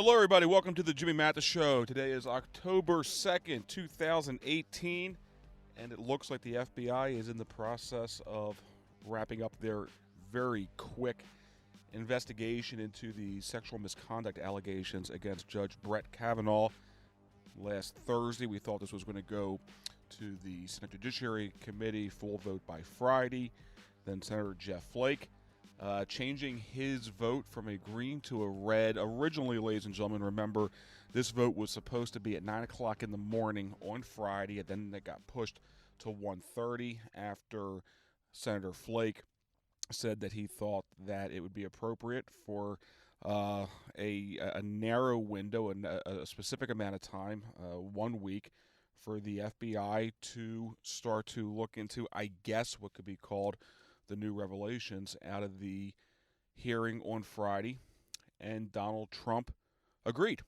Hello, everybody. Welcome to the Jimmy Mathis Show. Today is October 2nd, 2018, and it looks like the FBI is in the process of wrapping up their very quick investigation into the sexual misconduct allegations against Judge Brett Kavanaugh. Last Thursday, we thought this was going to go to the Senate Judiciary Committee, full vote by Friday. Then Senator Jeff Flake changing his vote from a green to a red. Originally, ladies and gentlemen, remember, this vote was supposed to be at 9 o'clock in the morning on Friday, and then it got pushed to 1:30 after Senator Flake said that he thought that it would be appropriate for a narrow window and a specific amount of time, 1 week, for the FBI to start to look into, I guess, what could be called the new revelations out of the hearing on Friday, and Donald Trump agreed.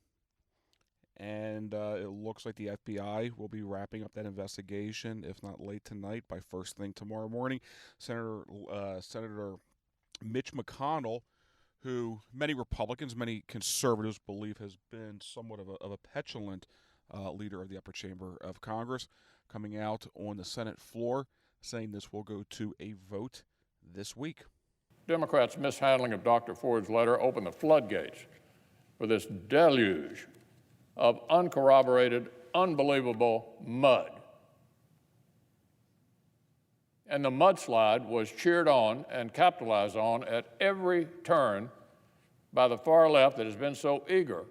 And it looks like the FBI will be wrapping up that investigation, if not late tonight, by first thing tomorrow morning. Senator Mitch McConnell, who many Republicans, many conservatives believe has been somewhat of a petulant leader of the upper chamber of Congress, coming out on the Senate floor saying this will go to a vote this week. Democrats' mishandling of Dr. Ford's letter opened the floodgates for this deluge of uncorroborated, unbelievable mud. And the mudslide was cheered on and capitalized on at every turn by the far left that has been so eager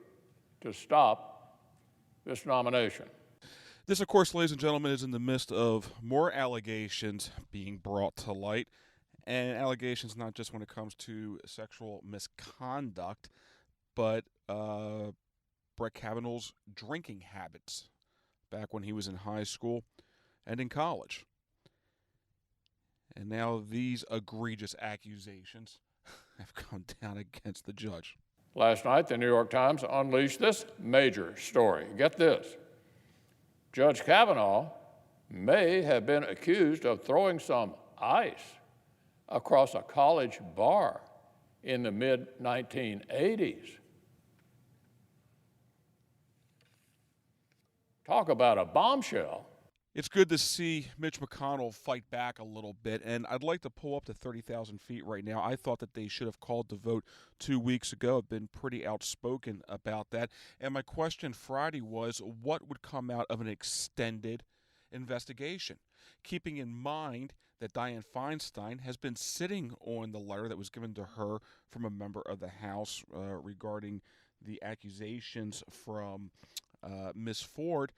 to stop this nomination. This, of course, ladies and gentlemen, is in the midst of more allegations being brought to light, and allegations not just when it comes to sexual misconduct, but Brett Kavanaugh's drinking habits back when he was in high school and in college. And now these egregious accusations have come down against the judge. Last night, the New York Times unleashed this major story. Get this. Judge Kavanaugh may have been accused of throwing some ice across a college bar in the mid-1980s. Talk about a bombshell. It's good to see Mitch McConnell fight back a little bit, and I'd like to pull up to 30,000 feet right now. I thought that they should have called the vote 2 weeks ago. I've been pretty outspoken about that. And my question Friday was, what would come out of an extended investigation? Keeping in mind that Dianne Feinstein has been sitting on the letter that was given to her from a member of the House regarding the accusations from Ms. Ford,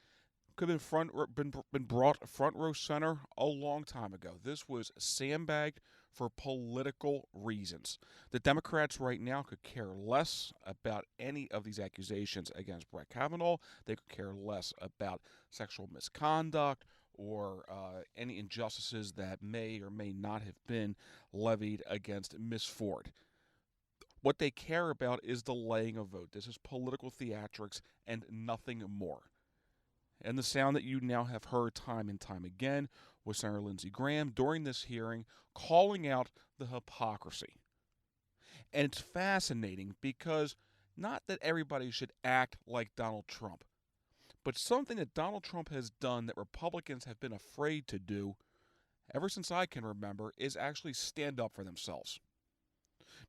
could have been brought front row center a long time ago. This was sandbagged for political reasons. The Democrats right now could care less about any of these accusations against Brett Kavanaugh. They could care less about sexual misconduct or any injustices that may or may not have been levied against Ms. Ford. What they care about is delaying a vote. This is political theatrics and nothing more. And the sound that you now have heard time and time again was Senator Lindsey Graham during this hearing calling out the hypocrisy. And it's fascinating because not that everybody should act like Donald Trump, but something that Donald Trump has done that Republicans have been afraid to do ever since I can remember is actually stand up for themselves.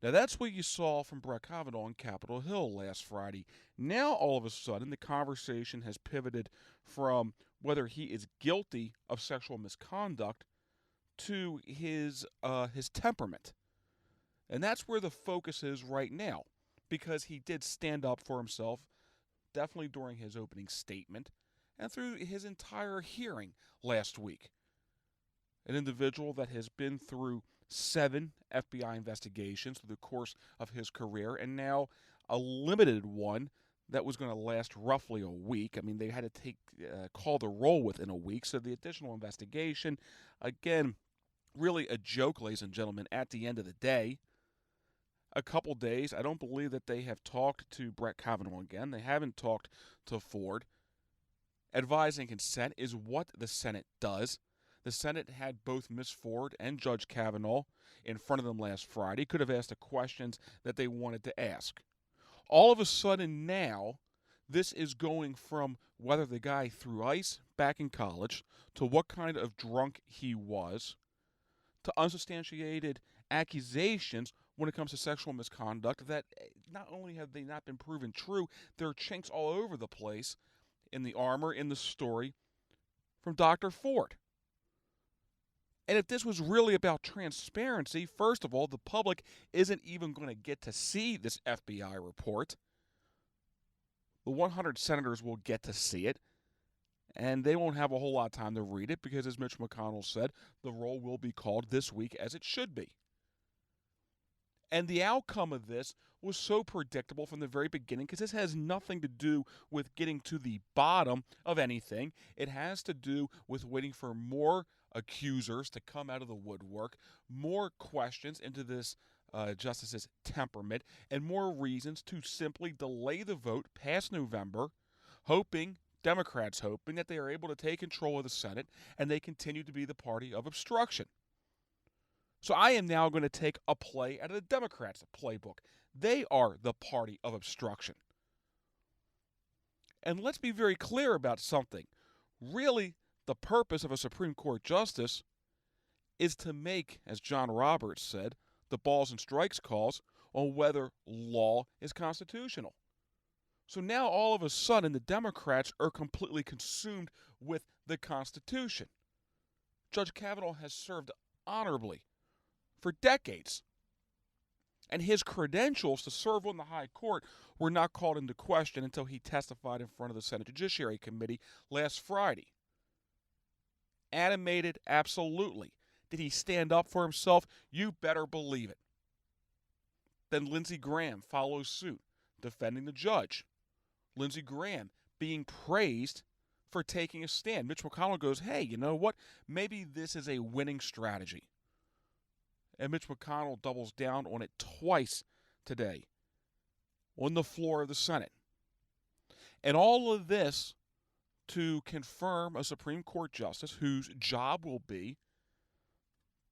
Now, that's what you saw from Brett Kavanaugh on Capitol Hill last Friday. Now, all of a sudden, the conversation has pivoted from whether he is guilty of sexual misconduct to his temperament. And that's where the focus is right now, because he did stand up for himself, definitely during his opening statement and through his entire hearing last week. An individual that has been through 7 FBI investigations through the course of his career, and now a limited one that was going to last roughly a week. I mean, they had to call the roll within a week, so the additional investigation, again, really a joke, ladies and gentlemen, at the end of the day. A couple days, I don't believe that they have talked to Brett Kavanaugh again. They haven't talked to Ford. Advising consent is what the Senate does. The Senate had both Ms. Ford and Judge Kavanaugh in front of them last Friday, could have asked the questions that they wanted to ask. All of a sudden now, this is going from whether the guy threw ice back in college to what kind of drunk he was to unsubstantiated accusations when it comes to sexual misconduct that not only have they not been proven true, there are chinks all over the place in the armor, in the story from Dr. Ford. And if this was really about transparency, first of all, the public isn't even going to get to see this FBI report. The 100 senators will get to see it, and they won't have a whole lot of time to read it because, as Mitch McConnell said, the roll will be called this week as it should be. And the outcome of this was so predictable from the very beginning because this has nothing to do with getting to the bottom of anything. It has to do with waiting for more accusers to come out of the woodwork, more questions into this justice's temperament, and more reasons to simply delay the vote past November, Democrats hoping that they are able to take control of the Senate and they continue to be the party of obstruction. So I am now going to take a play out of the Democrats' playbook. They are the party of obstruction. And let's be very clear about something. Really, the purpose of a Supreme Court justice is to make, as John Roberts said, the balls and strikes calls on whether law is constitutional. So now all of a sudden the Democrats are completely consumed with the Constitution. Judge Kavanaugh has served honorably for decades. And his credentials to serve on the high court were not called into question until he testified in front of the Senate Judiciary Committee last Friday. Animated, absolutely. Did he stand up for himself? You better believe it. Then Lindsey Graham follows suit, defending the judge. Lindsey Graham being praised for taking a stand. Mitch McConnell goes, hey, you know what? Maybe this is a winning strategy. And Mitch McConnell doubles down on it twice today on the floor of the Senate. And all of this to confirm a Supreme Court justice whose job will be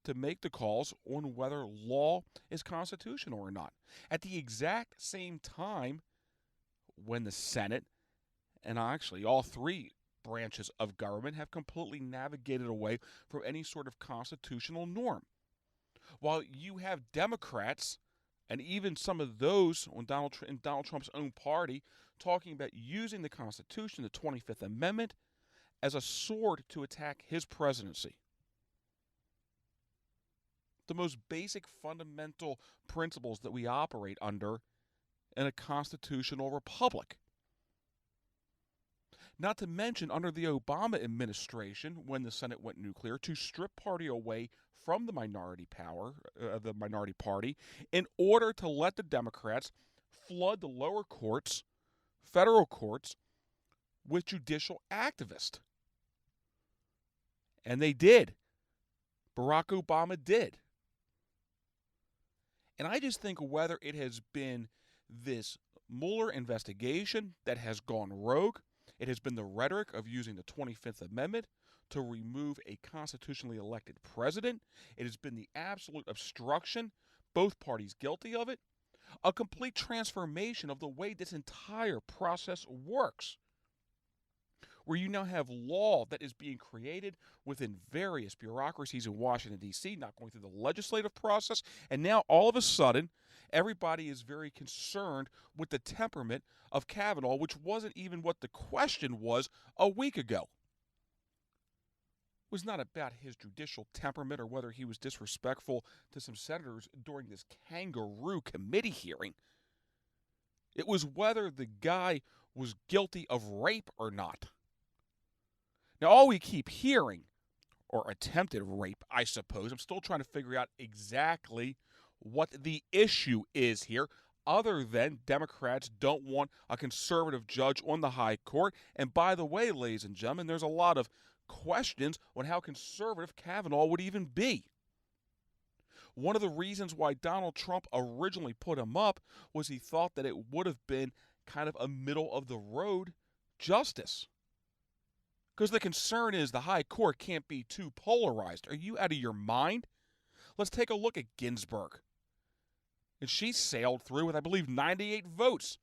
to make the calls on whether law is constitutional or not. At the exact same time when the Senate, and actually all three branches of government, have completely navigated away from any sort of constitutional norm. While you have Democrats, and even some of those in Donald Trump's own party, talking about using the Constitution, the 25th Amendment, as a sword to attack his presidency. The most basic fundamental principles that we operate under in a constitutional republic. Not to mention under the Obama administration, when the Senate went nuclear, to strip party away from the minority party, in order to let the Democrats flood the lower courts, federal courts, with judicial activists. And they did. Barack Obama did. And I just think whether it has been this Mueller investigation that has gone rogue, it has been the rhetoric of using the 25th Amendment to remove a constitutionally elected president. It has been the absolute obstruction, both parties guilty of it, a complete transformation of the way this entire process works, where you now have law that is being created within various bureaucracies in Washington, D.C., not going through the legislative process, and now all of a sudden, everybody is very concerned with the temperament of Kavanaugh, which wasn't even what the question was a week ago. It was not about his judicial temperament or whether he was disrespectful to some senators during this kangaroo committee hearing. It was whether the guy was guilty of rape or not. Now, all we keep hearing, or attempted rape, I suppose, I'm still trying to figure out exactly what the issue is here, other than Democrats don't want a conservative judge on the high court. And by the way, ladies and gentlemen, there's a lot of questions on how conservative Kavanaugh would even be. One of the reasons why Donald Trump originally put him up was he thought that it would have been kind of a middle-of-the-road justice. Because the concern is the high court can't be too polarized. Are you out of your mind? Let's take a look at Ginsburg. And she sailed through with, I believe, 98 votes,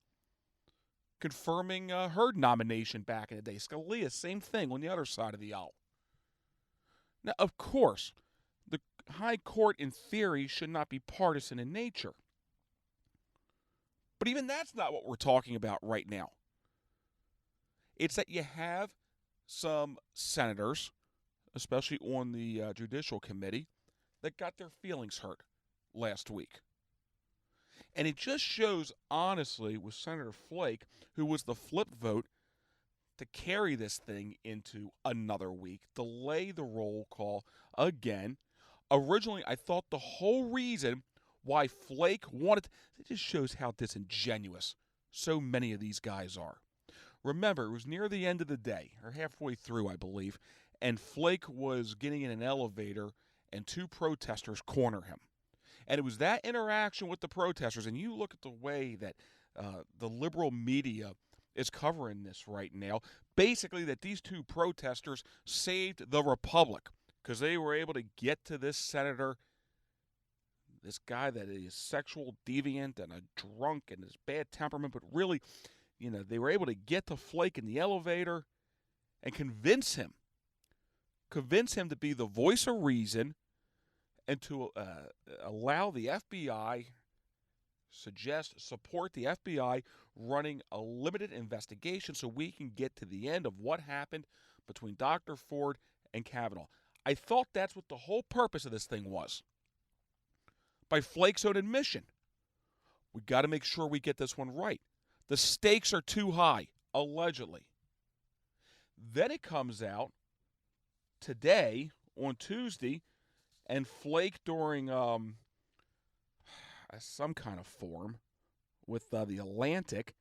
confirming her nomination back in the day. Scalia, same thing on the other side of the aisle. Now, of course, the High Court, in theory, should not be partisan in nature. But even that's not what we're talking about right now. It's that you have some senators, especially on the Judicial Committee, that got their feelings hurt last week. And it just shows, honestly, with Senator Flake, who was the flip vote, to carry this thing into another week, delay the roll call again. Originally, I thought the whole reason why Flake wanted, it just shows how disingenuous so many of these guys are. Remember, it was near the end of the day, or halfway through, I believe, and Flake was getting in an elevator, and two protesters corner him. And it was that interaction with the protesters, and you look at the way that the liberal media is covering this right now, basically that these two protesters saved the republic because they were able to get to this senator, this guy that is sexual deviant and a drunk and his bad temperament, but really, they were able to get to Flake in the elevator and convince him to be the voice of reason and to allow the FBI, support the FBI running a limited investigation so we can get to the end of what happened between Dr. Ford and Kavanaugh. I thought that's what the whole purpose of this thing was. By Flake's own admission, we got to make sure we get this one right. The stakes are too high, allegedly. Then it comes out today, on Tuesday, and Flake during some kind of forum with the Atlantic,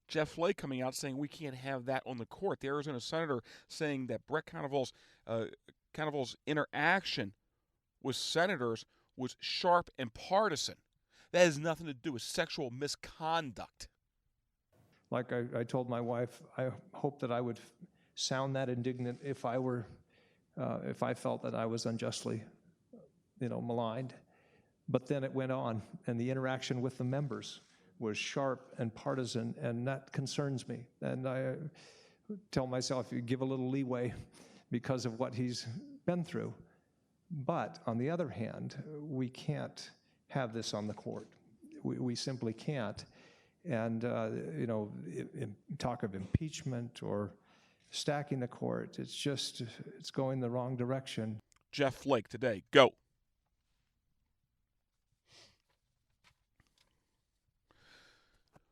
Jeff Flake coming out saying we can't have that on the court. The Arizona senator saying that Brett Kavanagh's interaction with senators was sharp and partisan. That has nothing to do with sexual misconduct. Like I told my wife, I hope that I would sound that indignant if I felt that I was unjustly, maligned. But then it went on, and the interaction with the members was sharp and partisan, and that concerns me. And I tell myself, you give a little leeway because of what he's been through. But on the other hand, we can't have this on the court. We simply can't. And, talk of impeachment or stacking the court, it's going the wrong direction. Jeff Flake today. Go.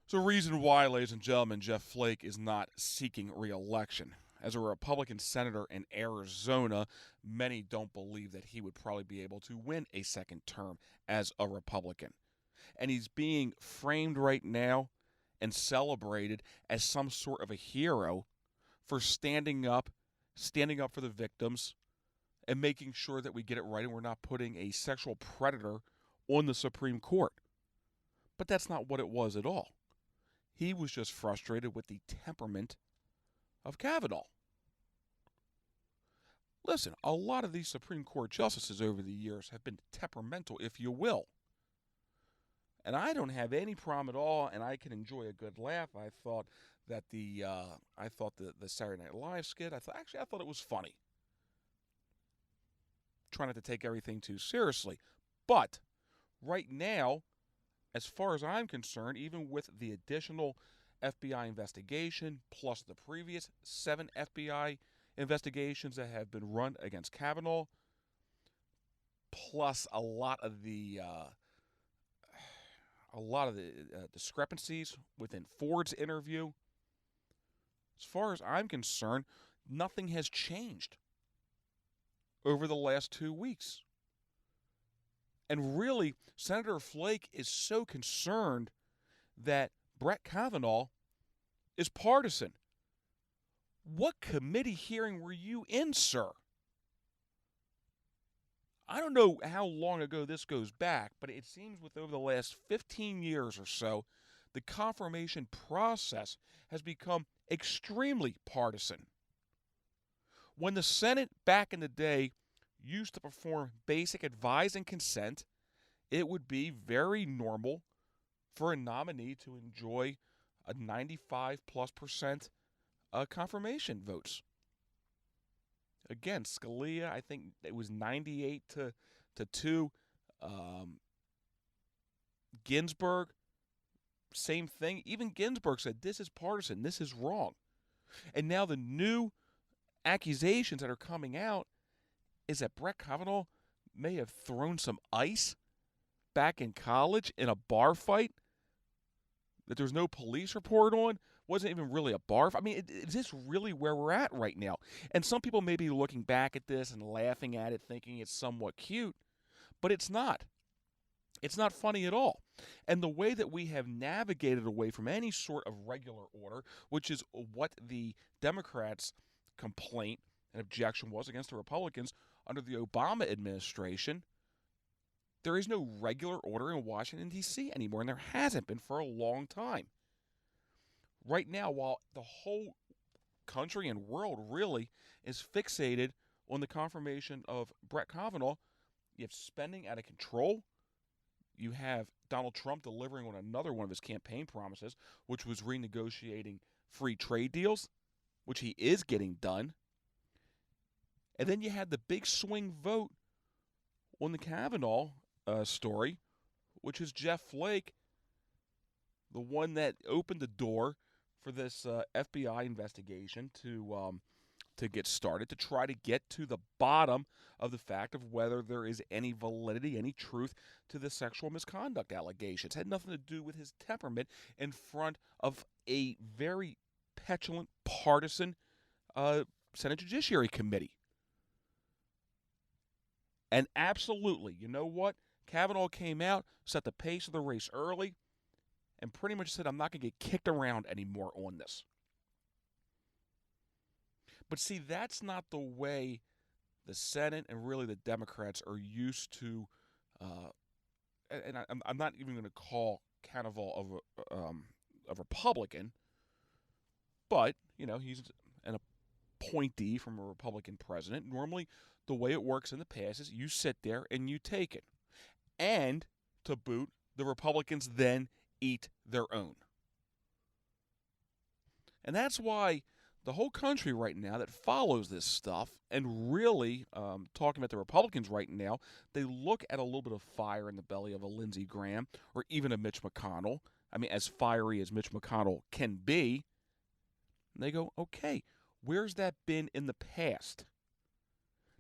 So reason why, ladies and gentlemen, Jeff Flake is not seeking re-election. As a Republican senator in Arizona, many don't believe that he would probably be able to win a second term as a Republican. And he's being framed right now and celebrated as some sort of a hero for standing up for the victims and making sure that we get it right and we're not putting a sexual predator on the Supreme Court. But that's not what it was at all. He was just frustrated with the temperament of Kavanaugh. Listen, a lot of these Supreme Court justices over the years have been temperamental, if you will. And I don't have any problem at all, and I can enjoy a good laugh. I thought that the Saturday Night Live skit, I thought it was funny. Trying not to take everything too seriously. But right now, as far as I'm concerned, even with the additional FBI investigation, plus the previous 7 FBI investigations that have been run against Kavanaugh, plus a lot of the discrepancies within Ford's interview, as far as I'm concerned, nothing has changed over the last 2 weeks. And really, Senator Flake is so concerned that Brett Kavanaugh is partisan. What committee hearing were you in, sir? I don't know how long ago this goes back, but it seems with over the last 15 years or so, the confirmation process has become extremely partisan. When the Senate back in the day used to perform basic advise and consent, it would be very normal for a nominee to enjoy a 95+% confirmation votes. Again, Scalia, I think it was 98 to 2. Ginsburg, same thing. Even Ginsburg said, this is partisan, this is wrong. And now the new accusations that are coming out is that Brett Kavanaugh may have thrown some ice back in college in a bar fight that there's no police report on. Wasn't even really a bar fight. I mean, is this really where we're at right now? And some people may be looking back at this and laughing at it, thinking it's somewhat cute, but it's not. It's not funny at all. And the way that we have navigated away from any sort of regular order, which is what the Democrats' complaint and objection was against the Republicans under the Obama administration, there is no regular order in Washington, D.C. anymore, and there hasn't been for a long time. Right now, while the whole country and world really is fixated on the confirmation of Brett Kavanaugh, you have spending out of control. You have Donald Trump delivering on another one of his campaign promises, which was renegotiating free trade deals, which he is getting done. And then you had the big swing vote on the Kavanaugh story, which is Jeff Flake, the one that opened the door for this FBI investigation to get started, to try to get to the bottom of the fact of whether there is any validity, any truth to the sexual misconduct allegations. It had nothing to do with his temperament in front of a very petulant, partisan Senate Judiciary Committee. And absolutely, you know what? Kavanaugh came out, set the pace of the race early, and pretty much said, I'm not going to get kicked around anymore on this. But see, that's not the way the Senate and really the Democrats are used to, and I'm not even going to call Kavanaugh a Republican, but, you know, he's an appointee from a Republican president. Normally, the way it works in the past is you sit there and you take it. And, to boot, the Republicans then eat their own. And that's why the whole country right now that follows this stuff and really talking about the Republicans right now, they look at a little bit of fire in the belly of a Lindsey Graham or even a Mitch McConnell. I mean, as fiery as Mitch McConnell can be. And they go, okay, where's that been in the past?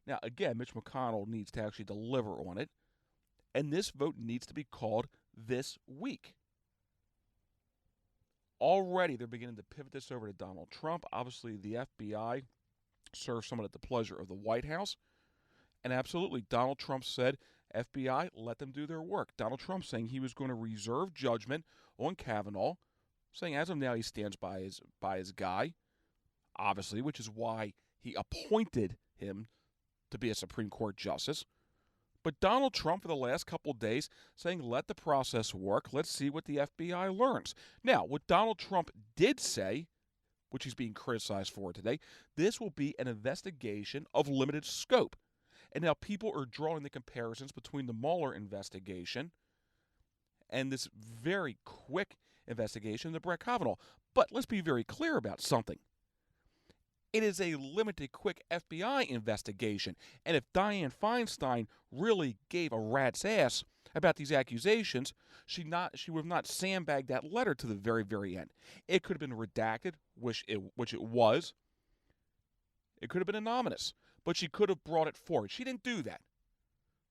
Now, again, Mitch McConnell needs to actually deliver on it. And this vote needs to be called this week. Already, they're beginning to pivot this over to Donald Trump. Obviously, the FBI serves someone at the pleasure of the White House. And absolutely, Donald Trump said, FBI, let them do their work. Donald Trump saying he was going to reserve judgment on Kavanaugh, saying as of now he stands by his guy, obviously, which is why he appointed him to be a Supreme Court justice. But Donald Trump, for the last couple of days, saying, let the process work. Let's see what the FBI learns. Now, what Donald Trump did say, which he's being criticized for today, this will be an investigation of limited scope. And now people are drawing the comparisons between the Mueller investigation and this very quick investigation into Brett Kavanaugh. But let's be very clear about something. It is a limited, quick FBI investigation. And if Dianne Feinstein really gave a rat's ass about these accusations, she would have not sandbagged that letter to the very, very end. It could have been redacted, which it was. It could have been anonymous, but she could have brought it forward. She didn't do that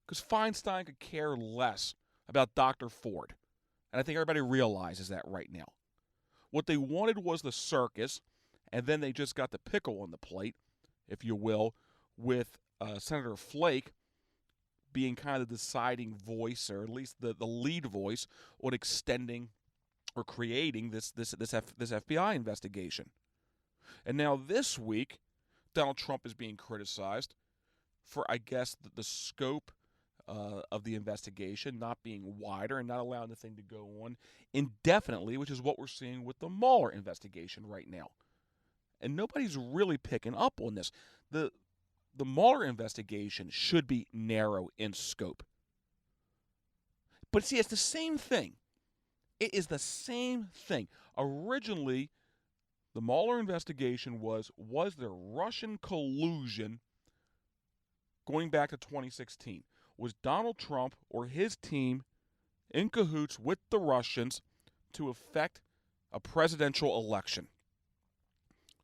because Feinstein could care less about Dr. Ford. And I think everybody realizes that right now. What they wanted was the circus. And then they just got the pickle on the plate, if you will, with Senator Flake being kind of the deciding voice, or at least the lead voice, on extending or creating this FBI investigation. And now this week, Donald Trump is being criticized for, I guess, the scope of the investigation not being wider and not allowing the thing to go on indefinitely, which is what we're seeing with the Mueller investigation right now. And nobody's really picking up on this. The Mueller investigation should be narrow in scope. But see, it's the same thing. It is the same thing. Originally, the Mueller investigation was there Russian collusion going back to 2016? Was Donald Trump or his team in cahoots with the Russians to affect a presidential election?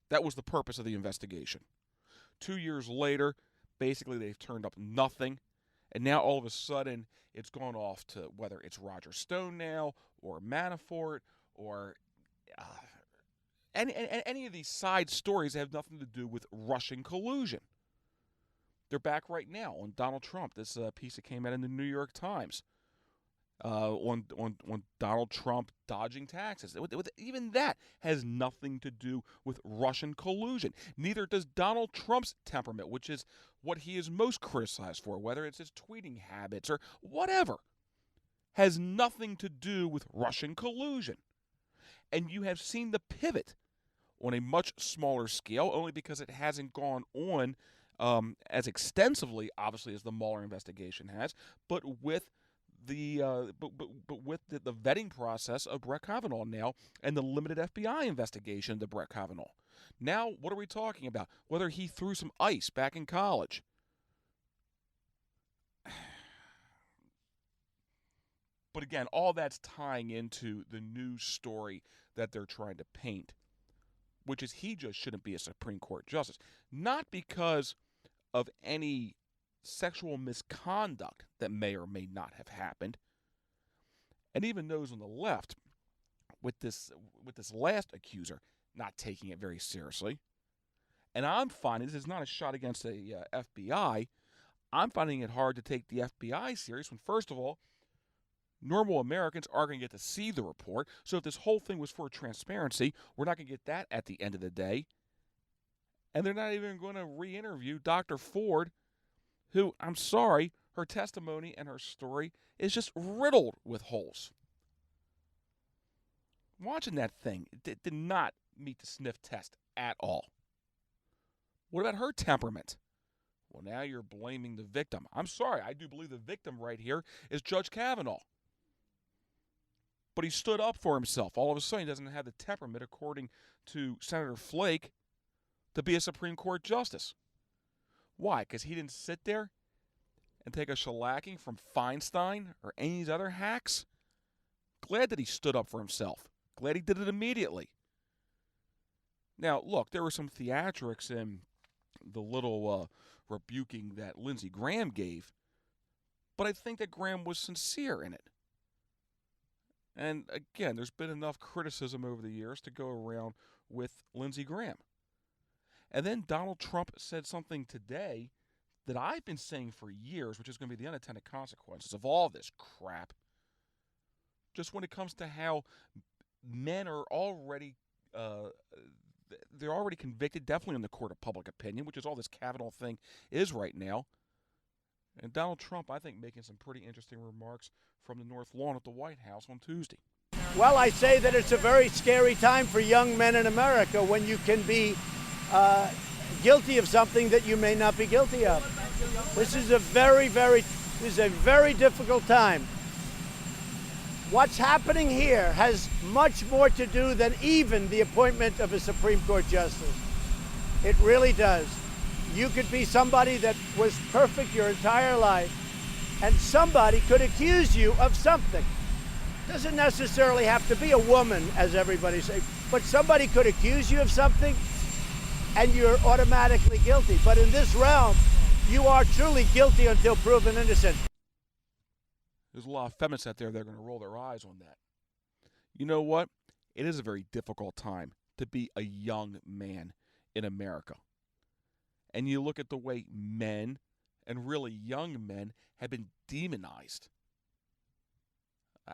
That was the purpose of the investigation. 2 years later, basically they've turned up nothing. And now all of a sudden it's gone off to whether it's Roger Stone now or Manafort or any of these side stories that have nothing to do with Russian collusion. They're back right now on Donald Trump. This piece that came out in the New York Times on Donald Trump dodging taxes. Even that has nothing to do with Russian collusion. Neither does Donald Trump's temperament, which is what he is most criticized for, whether it's his tweeting habits or whatever, has nothing to do with Russian collusion. And you have seen the pivot on a much smaller scale, only because it hasn't gone on as extensively, obviously, as the Mueller investigation has, but with the vetting process of Brett Kavanaugh now and the limited FBI investigation into Brett Kavanaugh. Now, what are we talking about? Whether he threw some ice back in college. But again, all that's tying into the news story that they're trying to paint, which is he just shouldn't be a Supreme Court justice. Not because of any sexual misconduct that may or may not have happened. And even those on the left, with this last accuser, not taking it very seriously. And I'm finding, this is not a shot against the FBI, I'm finding it hard to take the FBI serious when, first of all, normal Americans are going to get to see the report. So if this whole thing was for transparency, we're not going to get that at the end of the day. And they're not even going to re-interview Dr. Ford, who, I'm sorry, her testimony and her story is just riddled with holes. Watching that thing, it did not meet the sniff test at all. What about her temperament? Well, now you're blaming the victim. I'm sorry, I do believe the victim right here is Judge Kavanaugh. But he stood up for himself. All of a sudden, he doesn't have the temperament, according to Senator Flake, to be a Supreme Court justice. Why? Because he didn't sit there and take a shellacking from Feinstein or any of these other hacks? Glad that he stood up for himself. Glad he did it immediately. Now, look, there were some theatrics in the little rebuking that Lindsey Graham gave, but I think that Graham was sincere in it. And again, there's been enough criticism over the years to go around with Lindsey Graham. And then Donald Trump said something today that I've been saying for years, which is going to be the unintended consequences of all this crap. Just when it comes to how men are already, they're already convicted, definitely in the court of public opinion, which is all this Kavanaugh thing is right now. And Donald Trump, I think, making some pretty interesting remarks from the North Lawn at the White House on Tuesday. Well, I say that it's a very scary time for young men in America when you can be guilty of something that you may not be guilty of. This is a very difficult time. What's happening here has much more to do than even the appointment of a Supreme Court justice. It really does. You could be somebody that was perfect your entire life, and somebody could accuse you of something. Doesn't necessarily have to be a woman, as everybody says, but somebody could accuse you of something, and you're automatically guilty. But in this realm, you are truly guilty until proven innocent. There's a lot of feminists out there that are going to roll their eyes on that. You know what? It is a very difficult time to be a young man in America. And you look at the way men, and really young men, have been demonized.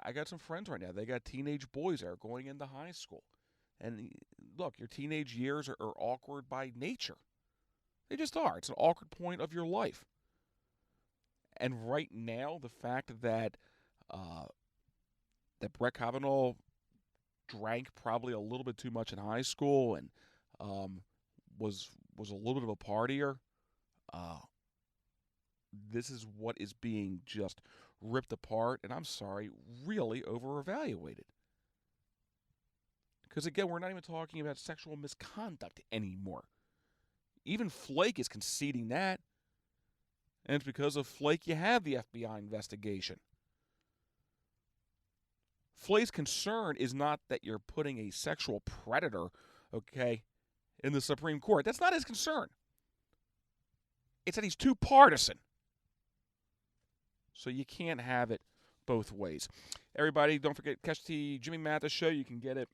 I got some friends right now. They got teenage boys that are going into high school. And look, your teenage years are awkward by nature. They just are. It's an awkward point of your life. And right now, the fact that that Brett Kavanaugh drank probably a little bit too much in high school and was a little bit of a partier, this is what is being just ripped apart, and I'm sorry, really overevaluated. Because again, we're not even talking about sexual misconduct anymore. Even Flake is conceding that. And it's because of Flake you have the FBI investigation. Flake's concern is not that you're putting a sexual predator, okay, in the Supreme Court. That's not his concern. It's that he's too partisan. So you can't have it both ways. Everybody, don't forget, catch the Jimmy Mathis Show. You can get it,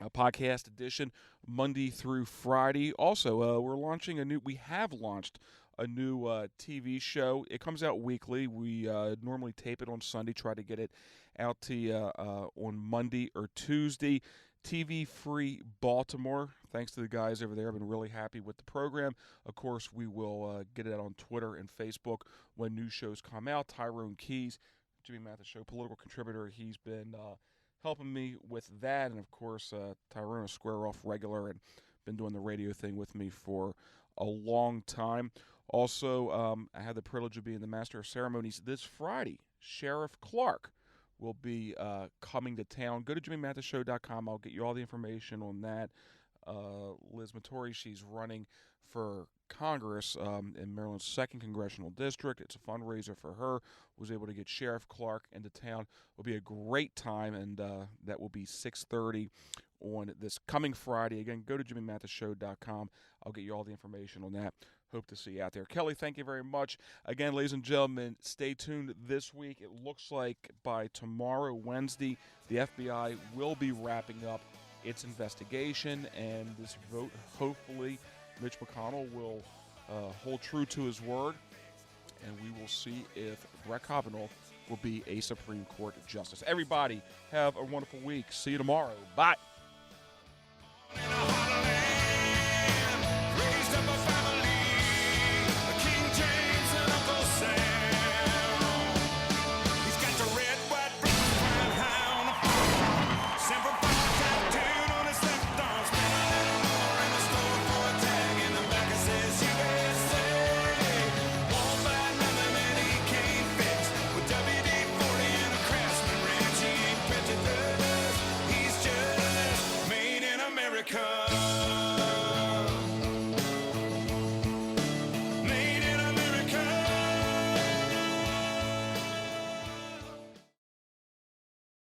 a podcast edition, Monday through Friday. Also, we have launched a new TV show. It comes out weekly. We normally tape it on Sunday, try to get it out to you on Monday or Tuesday. TV Free Baltimore. Thanks to the guys over there. I've been really happy with the program. Of course, we will get it out on Twitter and Facebook when new shows come out. Tyrone Keys, Jimmy Mathis Show, political contributor. He's been helping me with that. And, of course, Tyrone, a Square Off regular, and been doing the radio thing with me for a long time. Also, I had the privilege of being the Master of Ceremonies this Friday. Sheriff Clark will be coming to town. Go to jimmymathisshow.com. I'll get you all the information on that. Liz Mattori, she's running for Congress in Maryland's 2nd Congressional District. It's a fundraiser for her. Was able to get Sheriff Clark into town. Will be a great time, and that will be 6:30 on this coming Friday. Again, go to jimmymathisshow.com. I'll get you all the information on that. Hope to see you out there. Kelly, thank you very much. Again, ladies and gentlemen, stay tuned this week. It looks like by tomorrow, Wednesday, the FBI will be wrapping up its investigation, and this vote, hopefully, Mitch McConnell will hold true to his word, and we will see if Brett Kavanaugh will be a Supreme Court justice. Everybody, have a wonderful week. See you tomorrow. Bye. America.